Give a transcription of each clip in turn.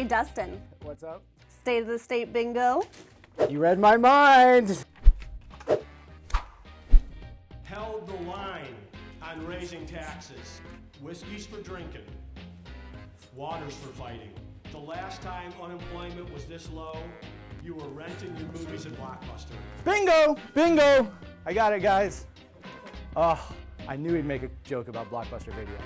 Hey, Dustin. What's up? State of the state bingo. You read my mind! Held the line on raising taxes. Whiskey's for drinking. Water's for fighting. The last time unemployment was this low, you were renting your movies at Blockbuster. Bingo! Bingo! I got it, guys. Oh, I knew he'd make a joke about Blockbuster Video.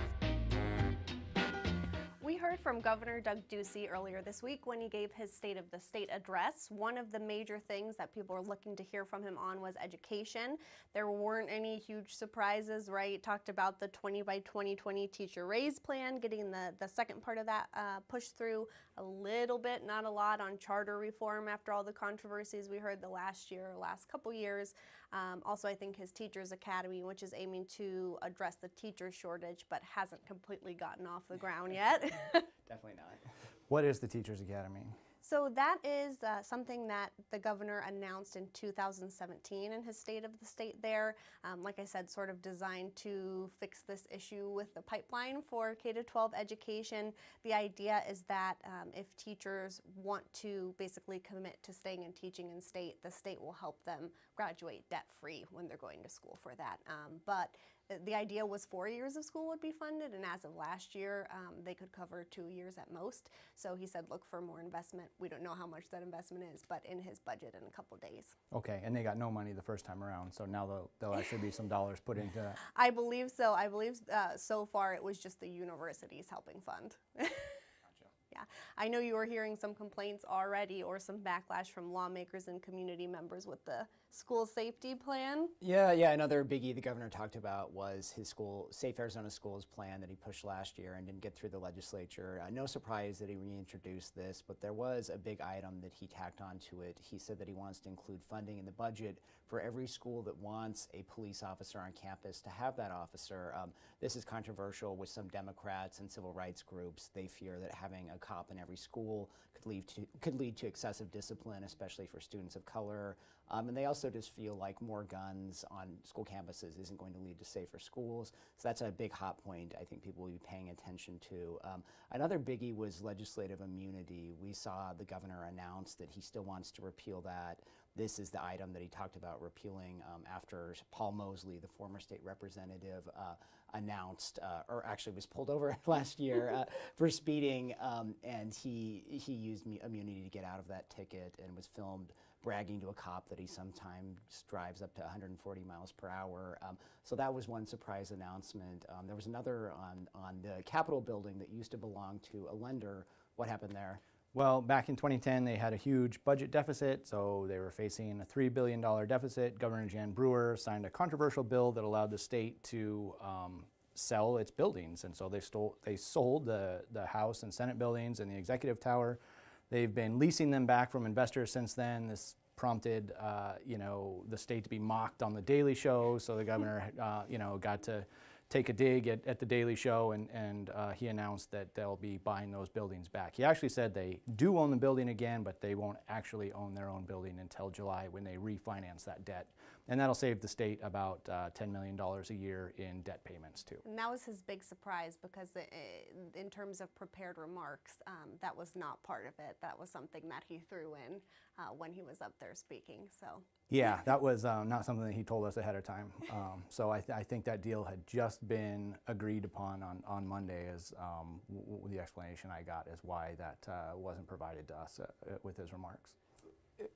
We heard from Governor Doug Ducey earlier this week when he gave his State of the State address. One of the major things that people were looking to hear from him on was education. There weren't any huge surprises, right? Talked about the 20 by 2020 teacher raise plan, getting the second part of that pushed through a little bit, not a lot on charter reform after all the controversies we heard the last couple years. Also, I think his Teachers Academy, which is aiming to address the teacher shortage, but hasn't completely gotten off the ground yet. Definitely not. What is the Teachers Academy? So that is something that the governor announced in 2017 in his State of the State there. Like I said, sort of designed to fix this issue with the pipeline for K-12 education. The idea is that if teachers want to basically commit to staying and teaching in state, the state will help them graduate debt-free when they're going to school for that. But the idea was 4 years of school would be funded, and as of last year, they could cover 2 years at most. So he said, look for more investment. We don't know how much that investment is, but in his budget in a couple days. Okay, and they got no money the first time around, so now there'll actually be some dollars put into that. I believe so. I believe so far it was just the universities helping fund. Yeah, I know you were hearing some complaints already or some backlash from lawmakers and community members with the school safety plan. Yeah, another biggie the governor talked about was his school, Safe Arizona Schools plan that he pushed last year and didn't get through the legislature. No surprise that he reintroduced this, but there was a big item that he tacked onto it. He said that he wants to include funding in the budget for every school that wants a police officer on campus to have that officer. This is controversial with some Democrats and civil rights groups. They fear that having a cop in every school could lead to excessive discipline, especially for students of color. And they also just feel like more guns on school campuses isn't going to lead to safer schools. So that's a big hot point I think people will be paying attention to. Another biggie was legislative immunity. We saw the governor announce that he still wants to repeal that. This is the item that he talked about repealing after Paul Mosley, the former state representative, announced, or actually was pulled over last year for speeding, and he used immunity to get out of that ticket and was filmed bragging to a cop that he sometimes drives up to 140 miles per hour. So that was one surprise announcement. There was another on the Capitol building that used to belong to a lender. What happened there? Well, back in 2010, they had a huge budget deficit, so they were facing a $3 billion deficit. Governor Jan Brewer signed a controversial bill that allowed the state to sell its buildings, and so they sold the House and Senate buildings and the Executive Tower. They've been leasing them back from investors since then. This prompted, the state to be mocked on The Daily Show, so the governor, got to take a dig at The Daily Show, and he announced that they'll be buying those buildings back. He actually said they do own the building again, but they won't actually own their own building until July when they refinance that debt. And that'll save the state about $10 million a year in debt payments too. And that was his big surprise because in terms of prepared remarks, that was not part of it. That was something that he threw in when he was up there speaking. So. Yeah, that was not something that he told us ahead of time. So I think that deal had just been agreed upon on Monday as the explanation I got is why that wasn't provided to us with his remarks.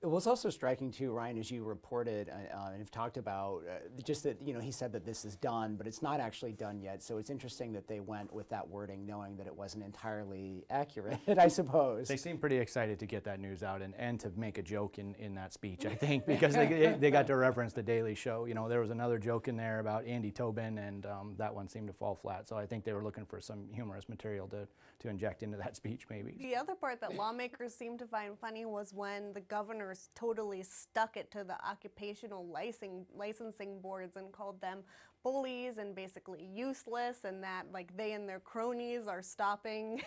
It was also striking too, Ryan, as you reported and have talked about, just that, he said that this is done, but it's not actually done yet. So it's interesting that they went with that wording knowing that it wasn't entirely accurate, I suppose. They seemed pretty excited to get that news out and to make a joke in that speech, I think, because they got to reference The Daily Show. There was another joke in there about Andy Tobin, and that one seemed to fall flat. So I think they were looking for some humorous material to inject into that speech, maybe. The other part that lawmakers seemed to find funny was when the governor governor's totally stuck it to the occupational licensing boards and called them bullies and basically useless, and that like they and their cronies are stopping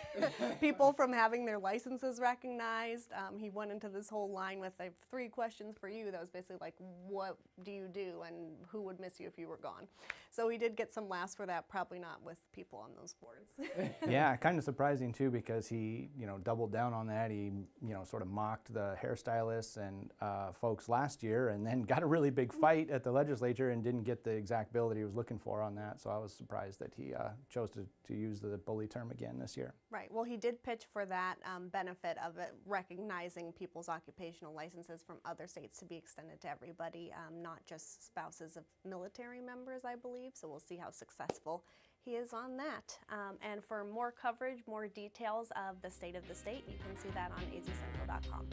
people from having their licenses recognized. He went into this whole line with, I have 3 questions for you. That was basically like, what do you do and who would miss you if you were gone? So he did get some laughs for that, probably not with people on those boards. Yeah, kind of surprising too, because he, doubled down on that. He, sort of mocked the hairstylists and folks last year, and then got a really big fight at the legislature and didn't get the exact bill that he was looking for on that. So I was surprised that he chose to use the bully term again this year. Right. Well, he did pitch for that benefit of it, recognizing people's occupational licenses from other states to be extended to everybody, not just spouses of military members, I believe. So we'll see how successful he is on that. And for more coverage, more details of the state of the state, you can see that on azcentral.com.